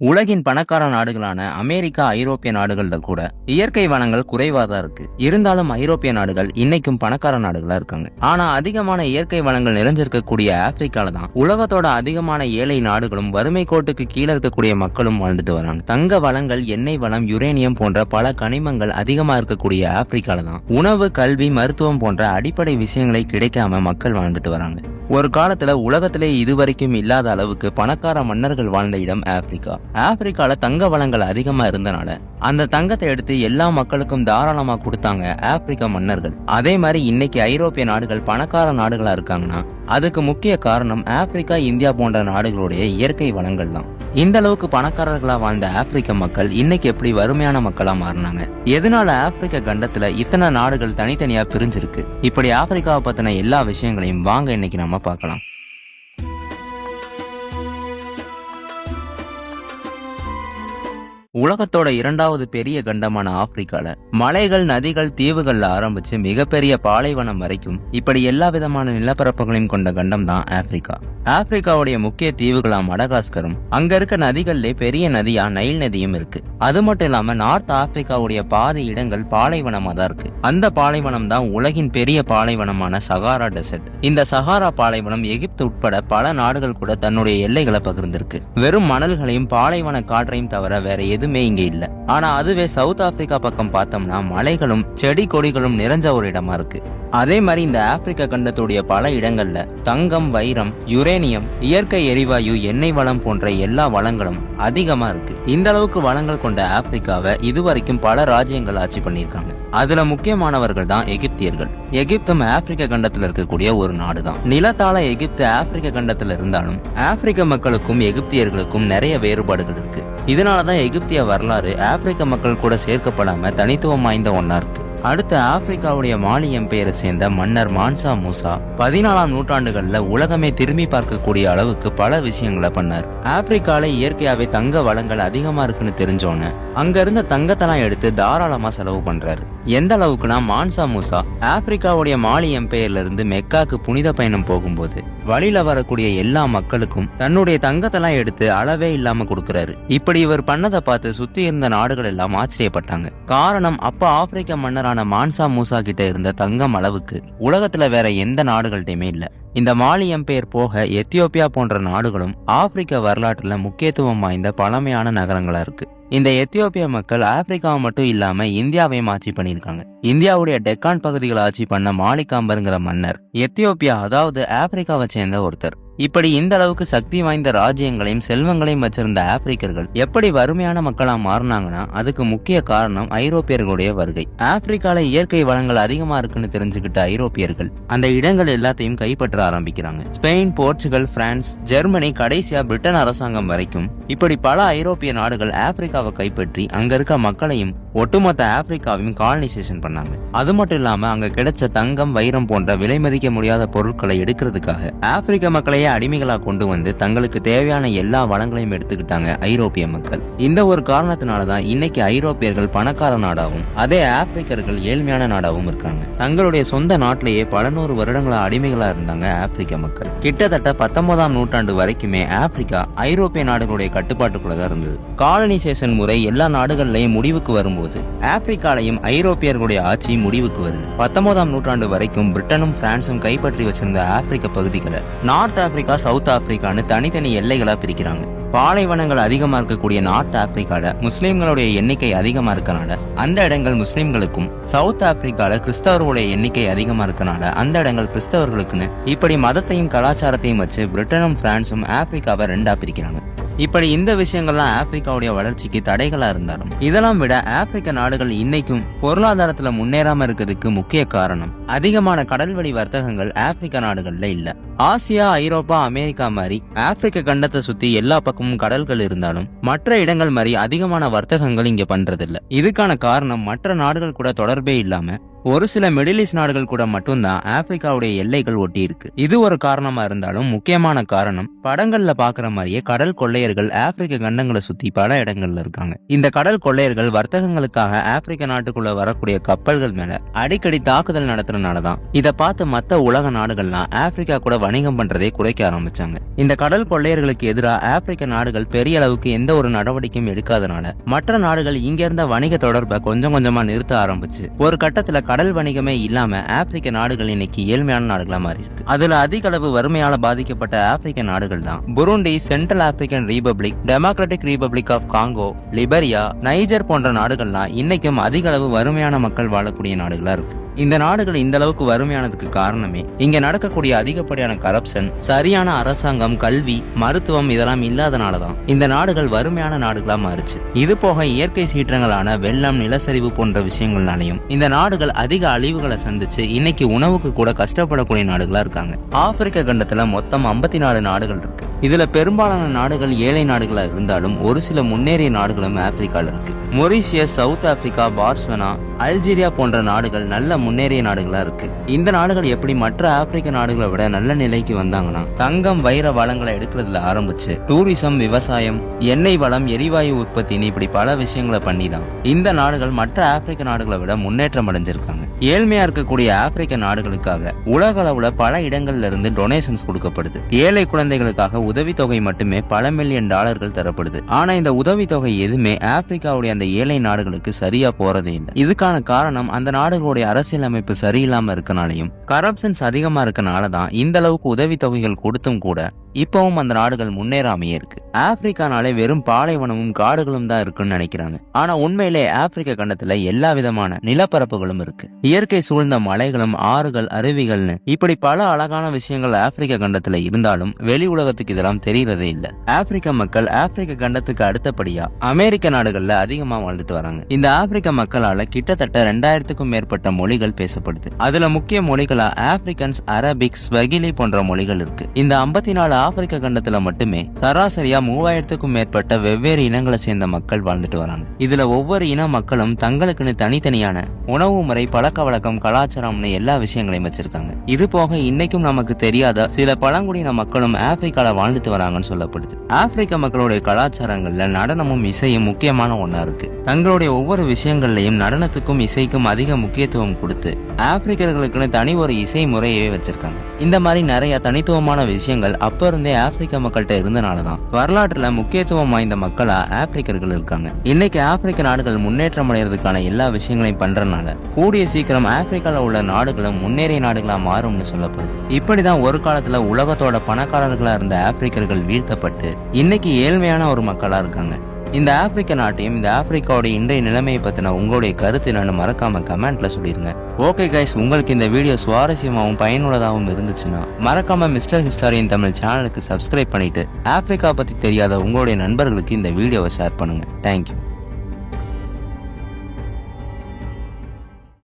உலகின் பணக்கார நாடுகளான அமெரிக்கா, ஐரோப்பிய நாடுகள்ல கூட இயற்கை வளங்கள் குறைவாதான் இருக்கு. இருந்தாலும் ஐரோப்பிய நாடுகள் இன்னைக்கும் பணக்கார நாடுகளா இருக்காங்க. ஆனா அதிகமான இயற்கை வளங்கள் நிறைஞ்சிருக்கக்கூடிய ஆப்பிரிக்கால தான் உலகத்தோட அதிகமான ஏழை நாடுகளும் வறுமை கோட்டுக்கு கீழே இருக்கக்கூடிய மக்களும் வாழ்ந்துட்டு வராங்க. தங்க வளங்கள், எண்ணெய் வளம், யுரேனியம் போன்ற பல கனிமங்கள் அதிகமா இருக்கக்கூடிய ஆப்பிரிக்கால தான் உணவு, கல்வி, மருத்துவம் போன்ற அடிப்படை விஷயங்களை கிடைக்காம மக்கள் வாழ்ந்துட்டு வராங்க. ஒரு காலத்துல உலகத்திலே இதுவரைக்கும் இல்லாத அளவுக்கு பணக்கார மன்னர்கள் வாழ்ந்த இடம் ஆப்பிரிக்கா. ஆப்பிரிக்கால தங்க வளங்கள் அதிகமா இருந்தனால அந்த தங்கத்தை எடுத்து எல்லா மக்களுக்கும் தாராளமா கொடுத்தாங்க ஆப்பிரிக்க மன்னர்கள். அதே மாதிரி இன்னைக்கு ஐரோப்பிய நாடுகள் பணக்கார நாடுகளா இருக்காங்கன்னா அதுக்கு முக்கிய காரணம் ஆப்பிரிக்கா, இந்தியா போன்ற நாடுகளுடைய இயற்கை வளங்கள் தான். இந்த அளவுக்கு பணக்காரர்களா வாழ்ந்த ஆப்பிரிக்க மக்கள் இன்னைக்கு எப்படி வறுமையான மக்களா மாறினாங்க? எதனால ஆப்பிரிக்க கண்டத்துல இத்தனை நாடுகள் தனித்தனியா பிரிஞ்சிருக்கு? இப்படி ஆப்பிரிக்காவை பத்தின எல்லா விஷயங்களையும் வாங்க இன்னைக்கு நம்ம பார்க்கலாம். உலகத்தோட இரண்டாவது பெரிய கண்டமான ஆப்பிரிக்கால மலைகள், நதிகள், தீவுகள்ல ஆரம்பிச்சு மிகப்பெரிய பாலைவனம் வரைக்கும் இப்படி எல்லா விதமான நிலப்பரப்புகளையும் கொண்ட கண்டம் தான் ஆப்பிரிக்கா. ஆப்பிரிக்காவுடைய முக்கிய தீவுகளா மடகாஸ்கரும், அங்க இருக்க நதிகள்ல பெரிய நதியா நைல் நதியும் இருக்கு. அது மட்டும் இல்லாம நார்த் ஆப்பிரிக்காவுடைய பாதி இடங்கள் பாலைவனமா தான் இருக்கு. அந்த பாலைவனம் தான் உலகின் பெரிய பாலைவனமான சகாரா டெசர்ட். இந்த சகாரா பாலைவனம் எகிப்து உட்பட பல நாடுகள் கூட தன்னுடைய எல்லைகளை பகிர்ந்திருக்கு. வெறும் மணல்களையும் பாலைவன காற்றையும் தவிர வேற எதுவுமே இங்க இல்ல. ஆனா அதுவே சவுத் ஆப்பிரிக்கா பக்கம் பார்த்தோம்னா மலைகளும் செடி கொடிகளும் நிறைஞ்ச ஒரு இடமா இருக்கு. அதே மாதிரி இந்த ஆப்பிரிக்க கண்டத்துடைய பல இடங்கள்ல தங்கம், வைரம், யுரேனியம், இயற்கை எரிவாயு, எண்ணெய் வளம் போன்ற எல்லா வளங்களும் அதிகமா இருக்கு. இந்த அளவுக்கு வளங்கள் கொண்ட ஆப்பிரிக்காவை இதுவரைக்கும் பல ராஜ்யங்கள் ஆட்சி பண்ணியிருக்காங்க. அதுல முக்கியமானவர்கள் தான் எகிப்தியர்கள். எகிப்தும் ஆப்பிரிக்க கண்டத்துல இருக்கக்கூடிய ஒரு நாடு தான். நிலத்தால எகிப்து ஆப்பிரிக்க கண்டத்துல இருந்தாலும் ஆப்பிரிக்க மக்களுக்கும் எகிப்தியர்களுக்கும் நிறைய வேறுபாடுகள் இருக்கு. இதனாலதான் எகிப்திய வரலாறு ஆப்பிரிக்க மக்கள் கூட சேர்க்கப்படாம தனித்துவம் வாய்ந்த ஒன்னா இருக்கு. அடுத்து ஆப்பிரிக்காவுடைய மாலி எம்பையரை சேர்ந்த மன்னர் மான்சா மூசா 14ஆம் நூற்றாண்டுகள்ல உலகமே திரும்பி பார்க்கக்கூடிய அளவுக்கு பல விஷயங்களை பண்ணார். ஆப்பிரிக்கால இயற்கையாவே தங்க வளங்கள் அதிகமா இருக்குன்னு தெரிஞ்சோன்னு அங்க இருந்த தங்கத்தெல்லாம் எடுத்து தாராளமா செலவு பண்றாரு. எந்த அளவுக்குனா மான்சா மூசா ஆப்பிரிக்காவுடைய மாலி எம்பையர்ல இருந்து மெக்காக்கு புனித பயணம் போகும்போது வழியில வரக்கூடிய எல்லா மக்களுக்கும் தன்னுடைய தங்கத்தெல்லாம் எடுத்து அளவே இல்லாம கொடுக்கறாரு. இப்படி இவர் பண்ணதை பார்த்து சுத்தி இருந்த நாடுகள் எல்லாம் ஆச்சரியப்பட்டாங்க. காரணம், அப்ப ஆப்பிரிக்க மன்னர் மான்சா மூசா கிட்ட இருந்த தங்கம் அளவுக்கு உலகத்துல வேற எந்த நாடுகள்டையுமே இல்ல. இந்த மாலி எம்பையர் போக எத்தியோப்பியா போன்ற நாடுகளும் ஆப்பிரிக்க வரலாற்றுல முக்கியத்துவம் வாய்ந்த பழமையான நகரங்களா இருக்கு. இந்த எத்தியோப்பிய மக்கள் ஆப்பிரிக்காவை மட்டும் இல்லாம இந்தியாவையும் ஆட்சி பண்ணியிருக்காங்க. இந்தியாவுடைய டெக்கான் பகுதிகளை ஆட்சி பண்ண மாலிகாம்பருங்கிற மன்னர் எத்தியோப்பியா, அதாவது ஆப்பிரிக்காவை சேர்ந்த ஒருத்தர். இப்படி இந்த அளவுக்கு சக்தி வாய்ந்த ராஜ்யங்களையும் செல்வங்களையும் வச்சிருந்த ஆப்பிரிக்கர்கள் எப்படி வறுமையான மக்களா மாறினாங்கன்னா அதுக்கு முக்கிய காரணம் ஐரோப்பியர்களுடைய வருகை. ஆப்பிரிக்கால இயற்கை வளங்கள் அதிகமா இருக்குன்னு தெரிஞ்சுக்கிட்ட ஐரோப்பியர்கள் அந்த இடங்கள் எல்லாத்தையும் கைப்பற்ற ஆரம்பிக்கிறாங்க. ஸ்பெயின், போர்ச்சுகல், பிரான்ஸ், ஜெர்மனி, கடைசியா பிரிட்டன் அரசாங்கம் வரைக்கும் இப்படி பல ஐரோப்பிய நாடுகள் ஆப்பிரிக்காவை கைப்பற்றி அங்க இருக்க மக்களையும் ஒட்டுமொத்த ஆப்பிரிக்காவையும் காலனைசேஷன் பண்ணாங்க. அது மட்டும் இல்லாம அங்க கிடைச்ச தங்கம், வைரம் போன்ற விலை மதிக்க முடியாத பொருட்களை எடுக்கிறதுக்காக ஆப்பிரிக்க மக்களையே அடிமைகளா கொண்டு வந்து தங்களுக்கு தேவையான எல்லா வளங்களையும் எடுத்துக்கிட்டாங்க ஐரோப்பிய மக்கள். இந்த ஒரு காரணத்தினாலதான் இன்னைக்கு ஐரோப்பியர்கள் பணக்கார நாடாவும் அதே ஆப்பிரிக்கர்கள் ஏழ்மையான நாடாவும் இருக்காங்க. தங்களுடைய சொந்த நாட்டிலேயே பல நூறு வருடங்களா அடிமைகளா இருந்தாங்க ஆப்பிரிக்க மக்கள். கிட்டத்தட்ட 19ஆம் நூற்றாண்டு வரைக்குமே ஆப்பிரிக்கா ஐரோப்பிய நாடுகளுடைய கட்டுப்பாட்டுக்குள்ளதான் இருந்தது. காலனைசேஷன் முறை எல்லா நாடுகள்லயும் முடிவுக்கு வரும்போது ஆப்பிரிக்காலையும் ஐரோப்பியர்களுடைய ஆட்சி முடிவுக்கு வருது. 19ஆம் நூற்றாண்டு வரைக்கும் பிரிட்டனும் பிரான்சும் கைப்பற்றி வச்சிருந்த ஆப்பிரிக்க பகுதிகளை நார்த் ஆப்பிரிக்கா, சவுத் ஆப்பிரிக்கான்னு தனித்தனி எல்லைகளா பிரிக்கிறாங்க. பாலைவனங்கள் அதிகமா இருக்கக்கூடிய நார்த் ஆப்பிரிக்கால முஸ்லிம்களுடைய எண்ணிக்கை அதிகமா இருக்கனால அந்த இடங்கள் முஸ்லிம்களுக்கும், சவுத் ஆப்பிரிக்கால கிறிஸ்தவர்களுடைய எண்ணிக்கை அதிகமா இருக்கனால அந்த இடங்கள் கிறிஸ்தவர்களுக்குன்னு இப்படி மதத்தையும் கலாச்சாரத்தையும் வச்சு பிரிட்டனும் பிரான்சும் ஆப்பிரிக்காவை ரெண்டா பிரிக்கிறாங்க. இப்படி இந்த விஷயங்கள்லாம் ஆப்பிரிக்காவுடைய வளர்ச்சிக்கு தடைகளா இருந்தாலும் இதெல்லாம் விட ஆப்பிரிக்க நாடுகள் இன்னைக்கும் பொருளாதாரத்துல முன்னேறாம இருக்கிறதுக்கு முக்கிய காரணம் அதிகமான கடல்வழி வர்த்தகங்கள் ஆப்பிரிக்க நாடுகள்ல இல்ல. ஆசியா, ஐரோப்பா, அமெரிக்கா மாதிரி ஆப்பிரிக்க கண்டத்தை சுத்தி எல்லா பக்கமும் கடல்கள் இருந்தாலும் மற்ற இடங்கள் மாதிரி அதிகமான வர்த்தகங்கள் இங்க பண்றதில்ல. இதுக்கான காரணம் மற்ற நாடுகள் கூட தொடர்பே இல்லாம ஒரு சில மிடில் ஈஸ்ட் நாடுகள் கூட மட்டும்தான் ஆப்பிரிக்காவுடைய எல்லைகள் ஒட்டி இருக்கு. இது ஒரு காரணமா இருந்தாலும் முக்கியமான காரணம் படங்கள்ல பாக்குற மாதிரியே கடல் கொள்ளையர்கள் ஆப்பிரிக்க கண்டங்களை சுத்தி பல இடங்கள்ல இருக்காங்க. இந்த கடல் கொள்ளையர்கள் வர்த்தகங்களுக்காக ஆப்பிரிக்க நாட்டுக்குள்ள வரக்கூடிய கப்பல்கள் மேல அடிக்கடி தாக்குதல் நடத்துறதுனாலதான் இதை பார்த்து மத்த உலக நாடுகள்லாம் ஆப்பிரிக்கா கூட வணிகம் பண்றதை குறைக்க ஆரம்பிச்சாங்க. இந்த கடல் கொள்ளையர்களுக்கு எதிராக ஆப்பிரிக்க நாடுகள் பெரிய அளவுக்கு எந்த ஒரு நடவடிக்கையும் எடுக்காதனால மற்ற நாடுகள் இங்க இருந்த வணிக தொடர்பை கொஞ்சம் கொஞ்சமா நிறுத்த ஆரம்பிச்சு ஒரு கட்டத்துல கடல் வணிகமே இல்லாம ஆப்பிரிக்க நாடுகள் இன்னைக்கு ஏழ்மையான நாடுகளா மாறி இருக்கு. அதுல அதிக அளவு வறுமையால பாதிக்கப்பட்ட ஆப்பிரிக்க நாடுகள் தான் Burundi, central African republic, democratic republic of Congo, Liberia, Niger போன்ற நாடுகள்லாம் இன்னைக்கும் அதிக அளவு வறுமையான மக்கள் வாழக்கூடிய நாடுகளா இருக்கு. இந்த நாடுகள் இந்த அளவுக்கு வறுமையானதுக்கு காரணமே இங்க நடக்கக்கூடிய அதிகப்படியான கரப்ஷன், சரியான அரசாங்கம், கல்வி, மருத்துவம் இதெல்லாம் இல்லாதனாலதான் இந்த நாடுகள் வறுமையான நாடுகளா மாறுச்சு. இது போக இயற்கை சீற்றங்களான வெள்ளம், நிலச்சரிவு போன்ற விஷயங்கள்னாலையும் இந்த நாடுகள் அதிக அழிவுகளை சந்திச்சு இன்னைக்கு உணவுக்கு கூட கஷ்டப்படக்கூடிய நாடுகளா இருக்காங்க. ஆப்பிரிக்க கண்டத்துல மொத்தம் 54 நாடுகள் இருக்கு. இதுல பெரும்பாலான நாடுகள் ஏழை நாடுகளா இருந்தாலும் ஒரு சில முன்னேறிய நாடுகளும் ஆப்பிரிக்கால இருக்கு. மொரீஷியஸ், சவுத் ஆப்பிரிக்கா, பார்ஸ்வனா, அல்ஜீரியா போன்ற நாடுகள் நல்ல முன்னேறிய நாடுகளா இருக்கு. இந்த நாடுகள் எப்படி மற்ற ஆப்பிரிக்க நாடுகளை விட நல்ல நிலைக்கு வந்தாங்கன்னா தங்கம், வைர வளங்களை எடுக்கிறதுல ஆரம்பிச்சு டூரிசம், விவசாயம், எண்ணெய் வளம், எரிவாயு உற்பத்தின்னு இப்படி பல விஷயங்களை பண்ணிதான் இந்த நாடுகள் மற்ற ஆப்பிரிக்க நாடுகளை விட முன்னேற்றம் அடைஞ்சிருக்காங்க. ஏழ்மையா இருக்கக்கூடிய ஆப்பிரிக்க நாடுகளுக்காக உலக அளவுல பல இடங்கள்ல இருந்து டொனேஷன்ஸ் கொடுக்கப்படுது. ஏழை குழந்தைகளுக்காக உதவித்தொகை மட்டுமே பல மில்லியன் டாலர்கள் தரப்படுது. ஆனா இந்த உதவித்தொகை எதுவுமே ஆப்பிரிக்காவுடைய அந்த ஏழை நாடுகளுக்கு சரியா போறதே இல்லை. இதுக்கான காரணம் அந்த நாடுகளுடைய அரசியலமைப்பு சரியில்லாம இருக்கனாலையும் கரப்ஷன்ஸ் அதிகமா இருக்கனாலதான் இந்த அளவுக்கு உதவித்தொகைகள் கொடுத்தும் கூட இப்பவும் அந்த நாடுகள் முன்னேறாமையே இருக்கு. ஆப்பிரிக்கானாலே வெறும் பாலைவனமும் காடுகளும் தான் இருக்குன்னு நினைக்கிறாங்க. ஆனா உண்மையிலே ஆப்பிரிக்க கண்டத்துல எல்லா விதமான நிலப்பரப்புகளும் இருக்கு. இயற்கை சூழ்ந்த மலைகளும், ஆறுகள், அருவிகள்னு இப்படி பல அழகான விஷயங்கள் ஆப்பிரிக்க கண்டத்துல இருந்தாலும் வெளி உலகத்துக்கு இதெல்லாம் தெரியறதே இல்ல. ஆப்பிரிக்க மக்கள் ஆப்பிரிக்க கண்டத்துக்கு அடுத்தபடியா அமெரிக்க நாடுகள்ல அதிகமா வாழ்ந்துட்டு வராங்க. இந்த ஆப்பிரிக்க மக்களால கிட்டத்தட்ட 2000க்கும் மேற்பட்ட மொழிகள் பேசப்படுது. அதுல முக்கிய மொழிகளா ஆப்பிரிக்கன்ஸ், அரபிக், ஸ்வகிலி போன்ற மொழிகள் இருக்கு. இந்த 54 ஆப்பிரிக்க கண்டத்துல மட்டுமே சராசரியா 3000க்கும் மேற்பட்ட வெவ்வேறு இனங்களை சேர்ந்த மக்கள் வாழ்ந்துட்டு வராங்க. இதுல ஒவ்வொரு இன மக்களும் தங்களுக்குன்னு தனித்தனியான உணவு முறை, பழக்க வழக்கம், கலாச்சாரம்னு எல்லா விஷயங்களையும் வச்சிருக்காங்க. இது போக இன்னைக்கும் நமக்கு தெரியாத சில பழங்குடியின மக்களும் ஆப்பிரிக்கால வாழ்ந்துட்டு வராங்கன்னு சொல்லப்படுது. ஆப்பிரிக்க மக்களுடைய கலாச்சாரங்கள்ல நடனமும் இசையும் முக்கியமான ஒண்ணா இருக்கு. தங்களுடைய ஒவ்வொரு விஷயங்கள்லயும் நடனத்துக்கும் இசைக்கும் அதிக முக்கியத்துவம் கொடுத்து ஆப்பிரிக்கர்களுக்குன்னு தனி ஒரு இசை முறையவே வச்சிருக்காங்க. இந்த மாதிரி நிறைய தனித்துவமான விஷயங்கள் அப்ப இருந்தே ஆப்பிரிக்க மக்கள்கிட்ட இருந்தனாலதான் வரலாற்றுல முக்கியத்துவம் வாய்ந்த மக்களா ஆப்பிரிக்கர்கள் இருக்காங்க. இன்னைக்கு ஆப்பிரிக்க நாடுகள் முன்னேற்றம் அடைறதுக்கான எல்லா விஷயங்களையும் பண்றதுனால கூடிய சீக்கிரம் ஆப்பிரிக்கால உள்ள நாடுகளும் முன்னேறிய நாடுகளா மாறும்னு சொல்லப்படுது. இப்படிதான் ஒரு காலத்துல உலகத்தோட பணக்காரர்களா இருந்த ஆப்பிரிக்கர்கள் வீழ்த்தப்பட்டு இன்னைக்கு ஏழ்மையான ஒரு மக்களா இருக்காங்க. இந்த ஆப்பிரிக்க நாட்டையும் இந்த ஆப்பிரிக்காவோட இன்றைய நிலைமையை பத்தின உங்களுடைய கருத்து என்னன்னு மறக்காம கமெண்ட்ல சொல்லிருங்க. ஓகே கைஸ், உங்களுக்கு இந்த வீடியோ சுவாரஸ்யமாகவும் பயனுள்ளதாகவும் இருந்துச்சுன்னா மறக்காம மிஸ்டர் ஹிஸ்டாரியன் தமிழ் சேனலுக்கு சப்ஸ்கிரைப் பண்ணிட்டு ஆப்பிரிக்கா பத்தி தெரியாத உங்களுடைய நண்பர்களுக்கு இந்த வீடியோவை ஷேர் பண்ணுங்க. தேங்க்யூ.